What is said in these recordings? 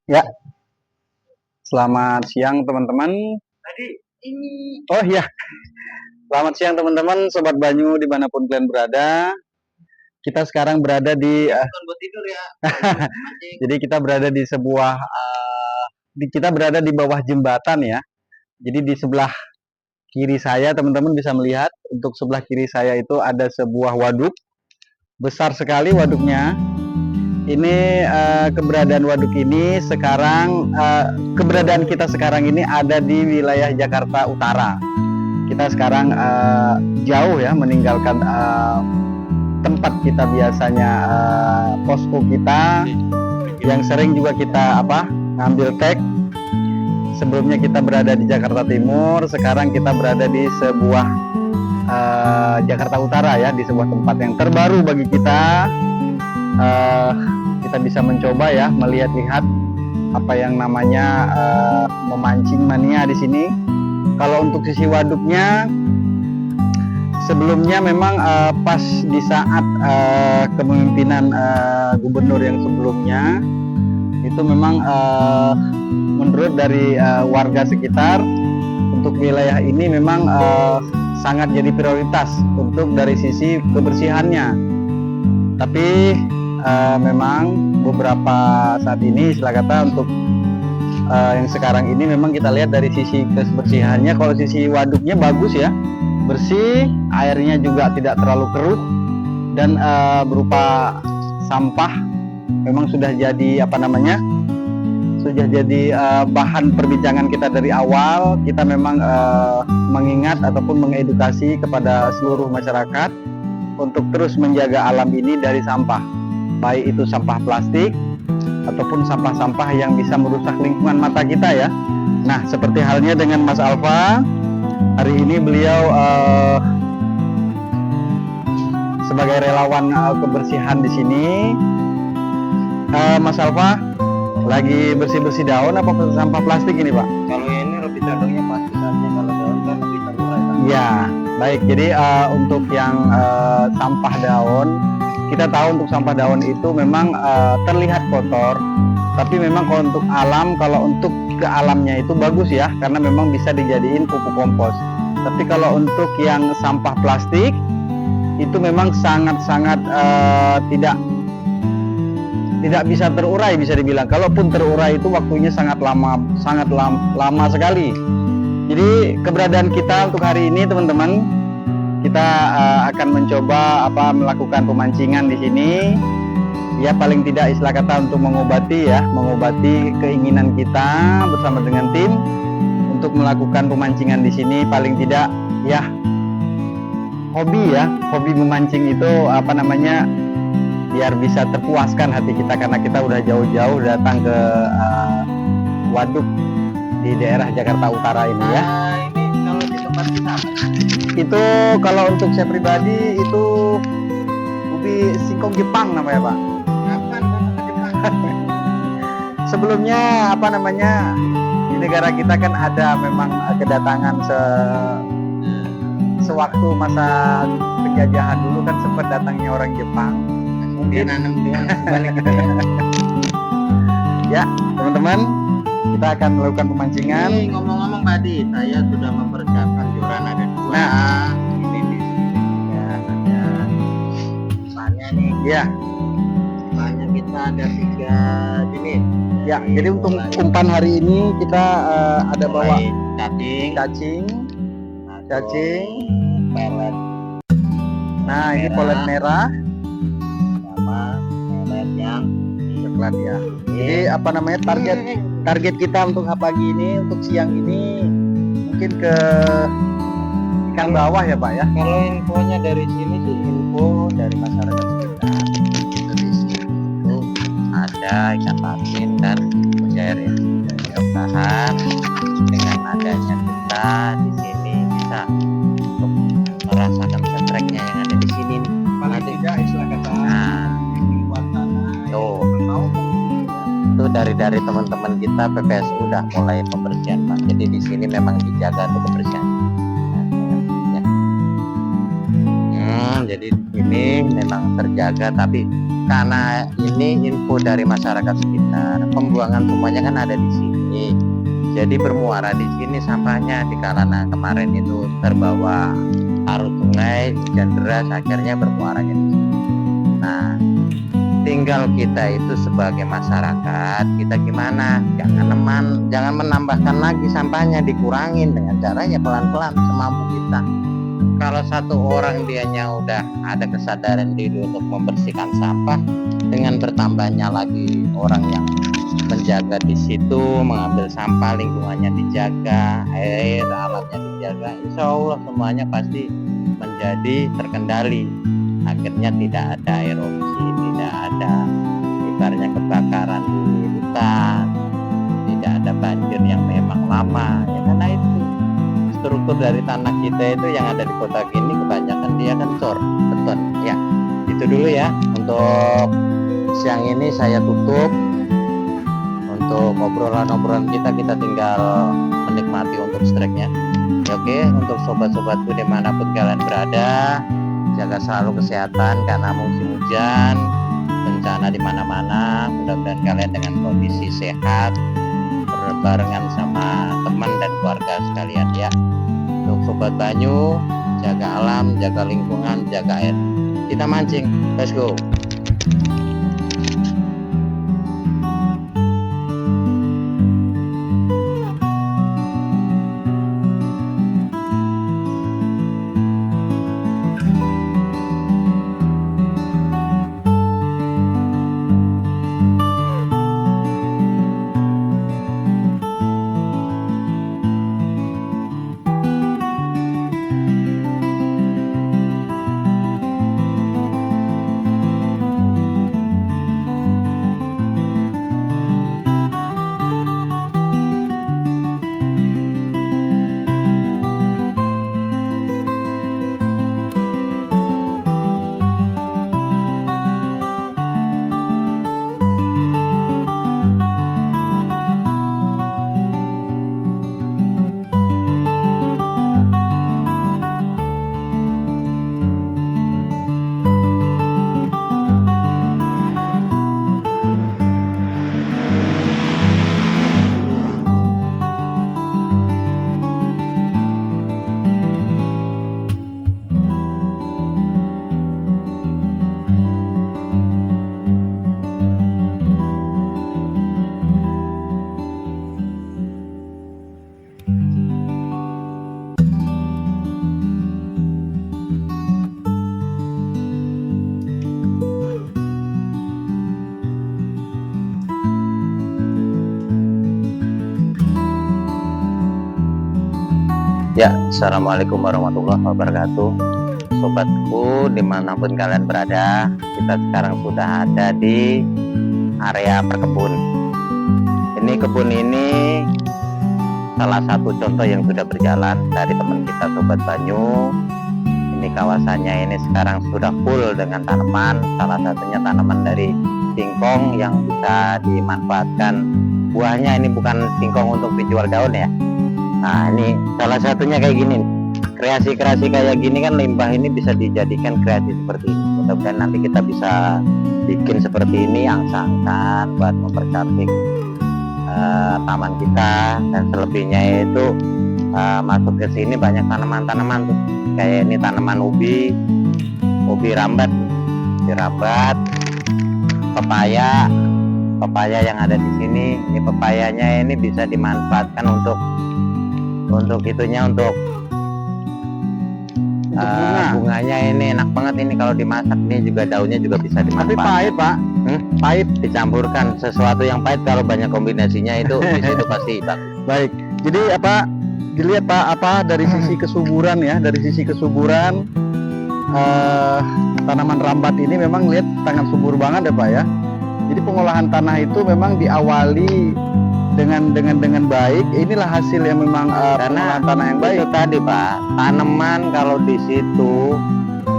Ya, selamat siang teman-teman. Oh iya, selamat siang teman-teman, Sobat Banyu dimanapun kalian berada. Kita sekarang berada di, jadi kita berada di sebuah, kita berada di bawah jembatan ya. Jadi di sebelah kiri saya teman-teman bisa melihat, untuk sebelah kiri saya itu ada sebuah waduk, besar sekali waduknya. Ini keberadaan waduk ini sekarang, keberadaan kita sekarang ini ada di wilayah Jakarta Utara. Kita sekarang jauh ya meninggalkan tempat kita biasanya, posko kita yang sering juga kita ngambil tag. Sebelumnya kita berada di Jakarta Timur, sekarang kita berada di sebuah Jakarta Utara ya, di sebuah tempat yang terbaru bagi kita. Kita bisa mencoba ya melihat-lihat apa yang namanya memancing mania di sini. Kalau untuk sisi waduknya, sebelumnya memang pas di saat kepemimpinan gubernur yang sebelumnya itu memang menurut dari warga sekitar, untuk wilayah ini memang sangat jadi prioritas untuk dari sisi kebersihannya. Tapi memang beberapa saat ini istilah kata untuk yang sekarang ini memang kita lihat dari sisi kebersihannya, kalau sisi waduknya bagus ya, bersih, airnya juga tidak terlalu kerut, dan berupa sampah memang sudah jadi sudah jadi bahan perbincangan kita dari awal. Kita memang mengingat ataupun mengedukasi kepada seluruh masyarakat untuk terus menjaga alam ini dari sampah, baik itu sampah plastik ataupun sampah-sampah yang bisa merusak lingkungan mata kita ya. Nah, seperti halnya dengan Mas Alfa, hari ini beliau sebagai relawan kebersihan di sini. Mas Alfa lagi bersih-bersih daun apa sampah plastik ini, Pak? Kalau ini lebih cenderungnya plastik saja, kalau daun kan lebih terurai. Ya, baik. Jadi untuk yang sampah daun, kita tahu untuk sampah daun itu memang terlihat kotor, tapi memang kalau untuk alam, kalau untuk ke alamnya itu bagus ya, karena memang bisa dijadiin pupuk kompos. Tapi kalau untuk yang sampah plastik itu memang sangat-sangat tidak bisa terurai, bisa dibilang. Kalaupun terurai itu waktunya sangat lama sekali. Jadi keberadaan kita untuk hari ini teman-teman, kita akan mencoba melakukan pemancingan di sini. Ya paling tidak istilah kata untuk mengobati keinginan kita bersama dengan tim untuk melakukan pemancingan di sini. Paling tidak ya hobi memancing itu biar bisa terpuaskan hati kita, karena kita udah jauh-jauh datang ke waduk di daerah Jakarta Utara ini ya. Ini kalau di tempat kita itu, kalau untuk saya pribadi itu ubi singkong Jepang namanya, Pak. kapan ke Jepang? Sebelumnya di negara kita kan ada memang kedatangan sewaktu masa penjajahan dulu kan sempat datangnya orang Jepang. Dia nanam dia balik gitu ya. Ya, teman-teman, kita akan melakukan pemancingan. Ini ngomong-ngomong tadi, saya sudah mempersiapkan joran ada dua. Nah, ini di sini ya ada umpannya nih. Ya, Umpannya kita ada 3 jenis. ya. Jadi untuk umpan hari ini kita ada bawa Mulai cacing, cacing. pelet Nah, ini polet merah, sama pelet yang coklat ya. Jadi target kita untuk pagi ini, untuk siang ini mungkin ke ikan bawah ya, Pak ya. Kalau infonya dari sini sih info dari masyarakat sekitar, itu di sini itu ada ikan patin dan mujair ya. Mudah-mudahan dengan adanya kita di sini bisa untuk merasakan setreknya yang ada di sini nih. Paling tidak istilah kata buat tanah. Tuh, itu dari teman-teman kita PPSU udah mulai pembersihan Pak. Jadi di sini memang dijaga untuk kebersihan. jadi di sini memang terjaga, tapi karena ini info dari masyarakat sekitar, pembuangan semuanya kan ada di sini. Jadi bermuara di sini sampahnya di kalana kemarin itu terbawa arus sungai, hujan deras, akhirnya bermuaranya di sini. Nah, tinggal kita itu sebagai masyarakat, kita gimana? Jangan menambahkan lagi sampahnya, dikurangin dengan caranya pelan-pelan semampu kita. Kalau satu orang dianya udah ada kesadaran diri untuk membersihkan sampah, dengan bertambahnya lagi orang yang menjaga di situ, mengambil sampah, lingkungannya dijaga, air, alatnya dijaga, insya Allah semuanya pasti menjadi terkendali. Akhirnya tidak ada erupsi, tidak ada ibaratnya kebakaran di hutan, tidak ada banjir yang memang lama, ya karena itu struktur dari tanah kita itu yang ada di kota gini kebanyakan dia kan beton ya. Itu dulu ya untuk siang ini, saya tutup. Untuk obrolan-obrolan kita tinggal menikmati untuk streknya ya. Oke, untuk sobat-sobatku dimanapun kalian berada, jaga selalu kesehatan karena musim hujan, bencana di mana-mana. Mudah-mudahan kalian dengan kondisi sehat, berbarengan sama teman dan keluarga sekalian ya. Untuk sobat Banyu, jaga alam, jaga lingkungan, jaga air. Kita mancing, let's go. Ya, assalamualaikum warahmatullahi wabarakatuh. Sobatku dimanapun kalian berada, kita sekarang sudah ada di area perkebun. Ini kebun ini salah satu contoh yang sudah berjalan dari teman kita Sobat Banyu. Ini kawasannya ini sekarang sudah full dengan tanaman, salah satunya tanaman dari singkong yang bisa dimanfaatkan. Buahnya ini bukan singkong untuk dijual daun ya. Nah, ini salah satunya kayak gini. Kreasi-kreasi kayak gini kan, limbah ini bisa dijadikan kreasi seperti ini. Mudah-mudahan nanti kita bisa bikin seperti ini, angsa-angsan buat mempercantik taman kita. Dan selebihnya itu masuk ke sini banyak tanaman-tanaman tuh. Kayak ini tanaman ubi rambat, pepaya yang ada di sini. Ini pepayanya ini bisa dimanfaatkan untuk itunya, untuk bunganya ini enak banget ini kalau dimasak. Ini juga daunnya juga bisa dimanfaatkan. Tapi pahit Pak, pahit dicampurkan sesuatu yang pahit, kalau banyak kombinasinya itu di situ pasti bagus. Baik, jadi dilihat Pak, dari sisi kesuburan ya, tanaman rambat ini memang lihat sangat subur banget ya Pak ya. Jadi pengolahan tanah itu memang diawali dengan baik. Inilah hasil yang memang Karena tanah yang baik. Itu tadi Pak, tanaman kalau di situ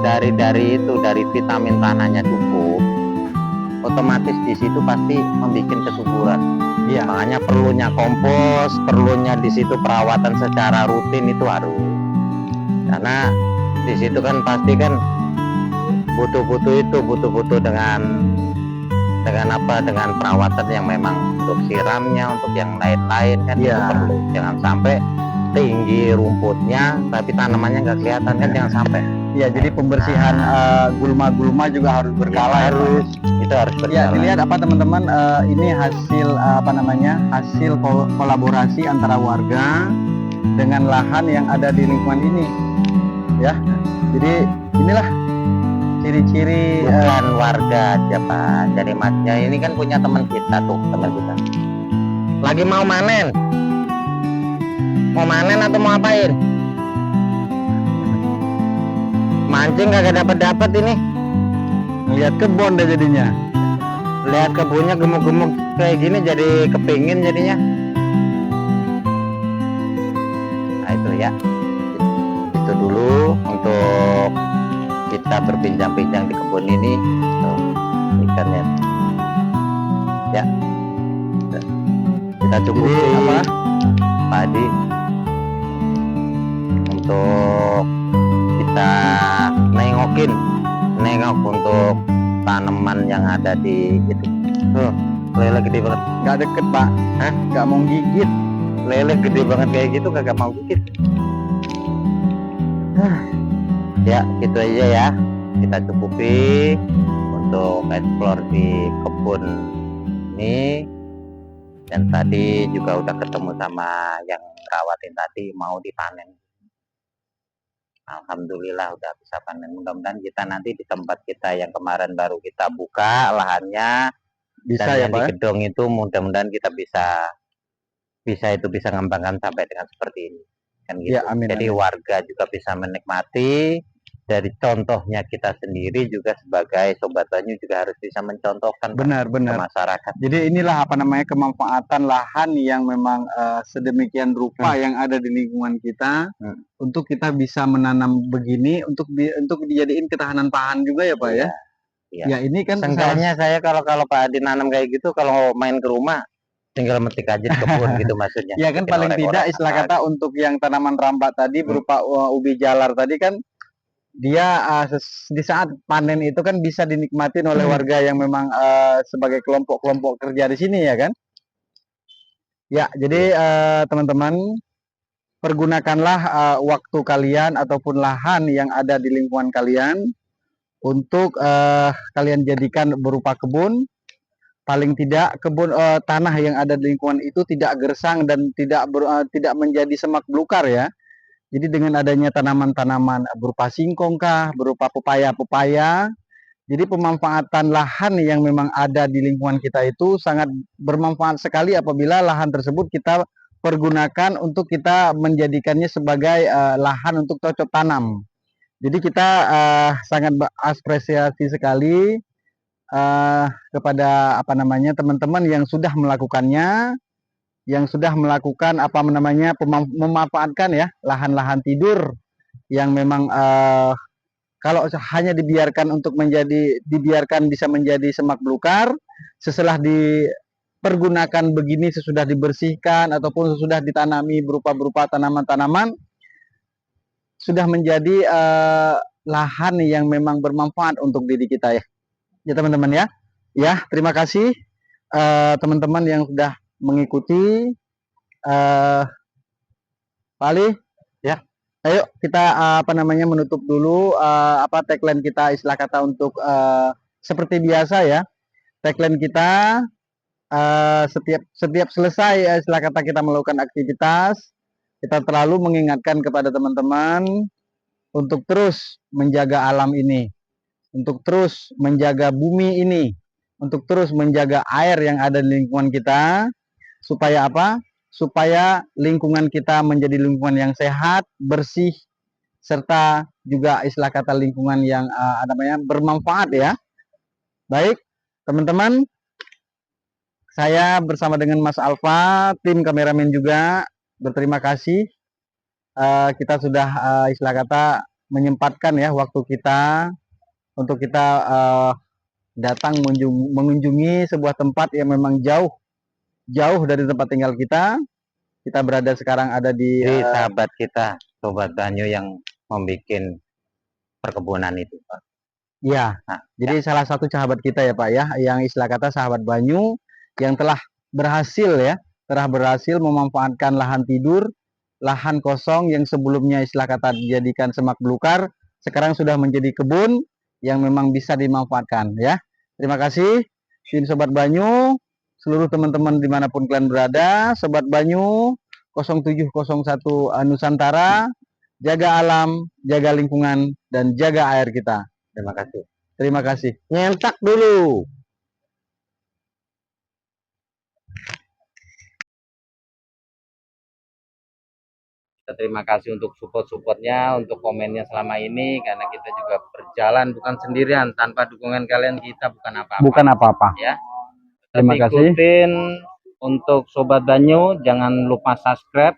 dari vitamin tanahnya cukup, otomatis di situ pasti membuat kesuburan. Iya. Makanya perlunya kompos, perlunya di situ perawatan secara rutin itu harus. Karena di situ kan pasti kan butuh dengan perawatan yang memang untuk siramnya, untuk yang lain-lain kan itu Iya. perlu. Jangan sampai tinggi rumputnya tapi tanamannya nggak kelihatan kan, jangan sampai. Ya, jadi pembersihan gulma-gulma juga harus berkala ya, Pak. Itu harus Ya, berkala. dilihat apa teman-teman, ini hasil hasil kolaborasi antara warga dengan lahan yang ada di lingkungan ini, ya. Jadi inilah ciri-ciri Bukan warga aja Pak, jadi masnya ini kan punya teman kita tuh, teman kita lagi mau manen atau mau apain? Mancing kagak dapat ini. lihat kebun deh jadinya. Lihat kebunnya gemuk-gemuk kayak gini jadi kepingin jadinya. Nah itu ya, itu dulu untuk kita berbincang-bincang di kebun ini. Tuh, ikannya ya, kita cukup Jadi padi untuk kita nengok untuk tanaman yang ada di itu. Tuh, lele gede banget. nggak deket, Pak. Nggak mau gigit. Lele gede banget kayak gitu kagak mau gigit. Ya gitu aja ya, kita cukupi untuk explore di kebun ini. Dan tadi juga udah ketemu sama yang rawatin tadi, mau dipanen. Alhamdulillah udah bisa panen. Mudah-mudahan kita nanti di tempat kita yang kemarin baru kita buka lahannya, Bisa dan ya, yang di Pak. gedung itu mudah-mudahan kita bisa ngembangkan sampai dengan seperti ini kan gitu. Ya, amin, Jadi amin. warga juga bisa menikmati dari contohnya, kita sendiri juga sebagai Sobat Banyu juga harus bisa mencontohkan Pak, Benar, ke benar. masyarakat. Jadi inilah kemanfaatan lahan yang memang sedemikian rupa yang ada di lingkungan kita untuk kita bisa menanam begini untuk dijadiin ketahanan pangan juga ya, Pak, ya. Iya. Ya, ini kan Seenggaknya saya kalau Pak Adi nanam kayak gitu, kalau main ke rumah tinggal metik aja di kebun gitu maksudnya. ya kan Bikin paling orek-orek tidak istilah apa kata untuk yang tanaman rambat tadi berupa ubi jalar tadi kan dia di saat panen itu kan bisa dinikmatin oleh warga yang memang sebagai kelompok-kelompok kerja di sini ya kan. Ya, jadi teman-teman pergunakanlah waktu kalian ataupun lahan yang ada di lingkungan kalian untuk kalian jadikan berupa kebun. Paling tidak kebun tanah yang ada di lingkungan itu tidak gersang dan tidak menjadi semak belukar ya. Jadi dengan adanya tanaman-tanaman berupa singkong kah, berupa pepaya-pepaya, jadi pemanfaatan lahan yang memang ada di lingkungan kita itu sangat bermanfaat sekali apabila lahan tersebut kita pergunakan untuk kita menjadikannya sebagai lahan untuk cocok tanam. Jadi kita sangat berapresiasi sekali kepada teman-teman yang sudah melakukannya, yang sudah melakukan memanfaatkan ya lahan-lahan tidur yang memang kalau hanya dibiarkan bisa menjadi semak belukar, setelah dipergunakan begini, sesudah dibersihkan ataupun sesudah ditanami berupa tanaman-tanaman, sudah menjadi lahan yang memang bermanfaat untuk diri kita ya. Ya teman-teman ya. Ya, terima kasih teman-teman yang sudah mengikuti. Pak Ali, ya. Ayo kita menutup dulu tagline kita istilah kata untuk seperti biasa ya. Tagline kita setiap selesai istilah kata kita melakukan aktivitas, kita terlalu mengingatkan kepada teman-teman untuk terus menjaga alam ini, untuk terus menjaga bumi ini, untuk terus menjaga air yang ada di lingkungan kita, supaya apa? Supaya lingkungan kita menjadi lingkungan yang sehat, bersih, serta juga istilah kata lingkungan yang bermanfaat ya. Baik, teman-teman, saya bersama dengan Mas Alfa, tim kameramen juga berterima kasih. Kita sudah istilah kata menyempatkan ya waktu kita untuk kita datang mengunjungi sebuah tempat yang memang jauh dari tempat tinggal kita. Kita berada sekarang ada di sahabat kita Sobat Banyu yang membuat perkebunan itu Pak. Iya. Nah, Jadi salah satu sahabat kita ya Pak ya, yang istilah kata sahabat Banyu yang telah berhasil memanfaatkan lahan tidur, lahan kosong yang sebelumnya istilah kata dijadikan semak belukar, sekarang sudah menjadi kebun yang memang bisa dimanfaatkan ya. Terima kasih tim Sobat Banyu, seluruh teman-teman dimanapun kalian berada, Sobat Banyu 0701 Nusantara, jaga alam, jaga lingkungan, dan jaga air kita. terima kasih. Terima kasih. Nyentak dulu. Kita terima kasih untuk support-supportnya, untuk komennya selama ini, karena kita juga berjalan bukan sendirian, tanpa dukungan kalian kita bukan apa-apa. Bukan apa-apa. Ya. Terima Tetap kasih. ikutin untuk Sobat Banyu, jangan lupa subscribe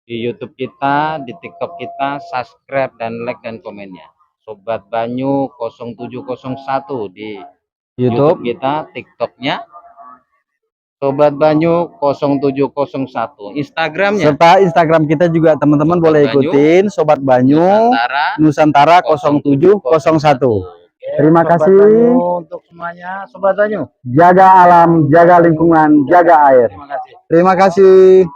di YouTube kita, di TikTok kita, subscribe dan like dan komennya. Sobat Banyu 0701 di YouTube kita, TikToknya Sobat Banyu 0701, Instagramnya Serta Instagram kita juga teman-teman Sobat boleh Banyu, ikutin Sobat Banyu Nusantara Nusantara 0701. Terima Sobat kasih. Banyu untuk semuanya, Sobat Banyu. Jaga alam, jaga lingkungan, jaga air. Terima kasih. Terima kasih.